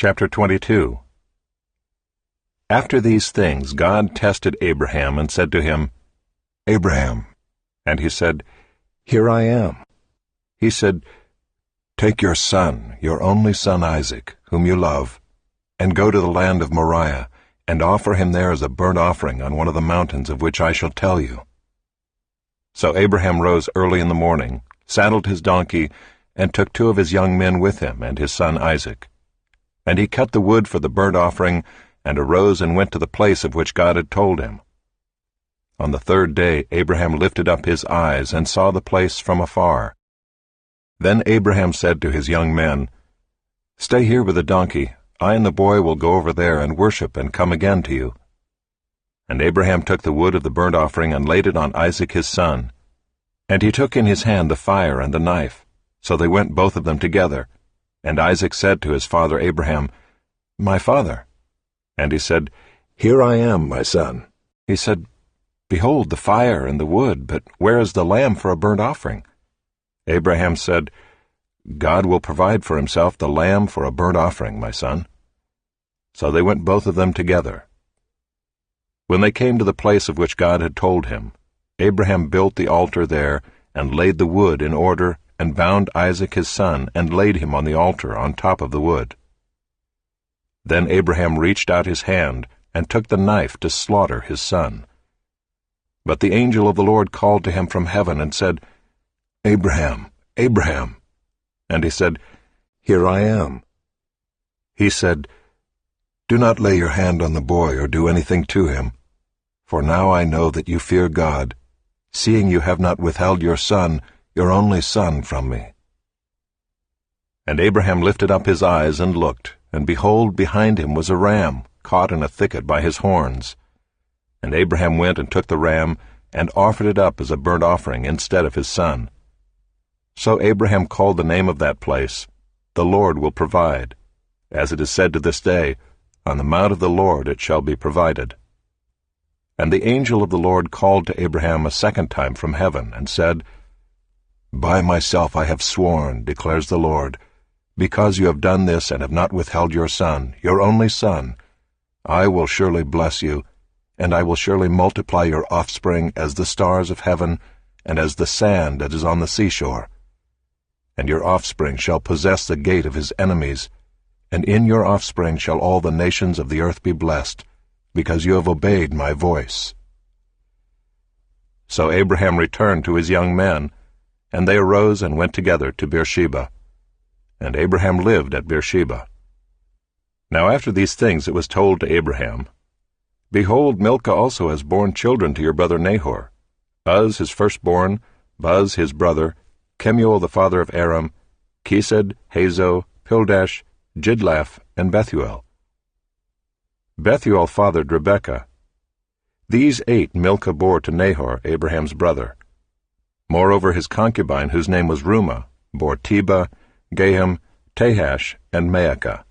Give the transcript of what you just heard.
Chapter 22. After these things God tested Abraham and said to him, Abraham. And he said, Here I am. He said, Take your son, your only son Isaac, whom you love, and go to the land of Moriah, and offer him there as a burnt offering on one of the mountains of which I shall tell you. So Abraham rose early in the morning, saddled his donkey, and took 2 of his young men with him and his son Isaac. And he cut the wood for the burnt offering, and arose and went to the place of which God had told him. On the 3rd day Abraham lifted up his eyes and saw the place from afar. Then Abraham said to his young men, Stay here with the donkey. I and the boy will go over there and worship and come again to you. And Abraham took the wood of the burnt offering and laid it on Isaac his son. And he took in his hand the fire and the knife. So they went both of them together. And Isaac said to his father Abraham, My father. And he said, Here I am, my son. He said, Behold the fire and the wood, but where is the lamb for a burnt offering? Abraham said, God will provide for himself the lamb for a burnt offering, my son. So they went both of them together. When they came to the place of which God had told him, Abraham built the altar there, and laid the wood in order, and bound Isaac his son, and laid him on the altar on top of the wood. Then Abraham reached out his hand, and took the knife to slaughter his son. But the angel of the Lord called to him from heaven, and said, Abraham, Abraham. And he said, Here I am. He said, Do not lay your hand on the boy or do anything to him. For now I know that you fear God, seeing you have not withheld your son, your only son, from me. And Abraham lifted up his eyes and looked, and behold, behind him was a ram, caught in a thicket by his horns. And Abraham went and took the ram, and offered it up as a burnt offering instead of his son. So Abraham called the name of that place, The Lord will provide. As it is said to this day, On the mount of the Lord it shall be provided. And the angel of the Lord called to Abraham a second time from heaven, and said, By myself I have sworn, declares the Lord, because you have done this and have not withheld your son, your only son, I will surely bless you, and I will surely multiply your offspring as the stars of heaven, and as the sand that is on the seashore. And your offspring shall possess the gate of his enemies, and in your offspring shall all the nations of the earth be blessed, because you have obeyed my voice. So Abraham returned to his young men, and they arose and went together to Beersheba. And Abraham lived at Beersheba. Now after these things it was told to Abraham, Behold, Milcah also has borne children to your brother Nahor, Uz his firstborn, Buz his brother, Kemuel the father of Aram, Chesed, Hazo, Pildash, Jidlaph, and Bethuel. Bethuel fathered Rebekah. These 8 Milcah bore to Nahor, Abraham's brother. Moreover his concubine, whose name was Reumah, bore Tebah, Gaham, Tahash, and Maacah.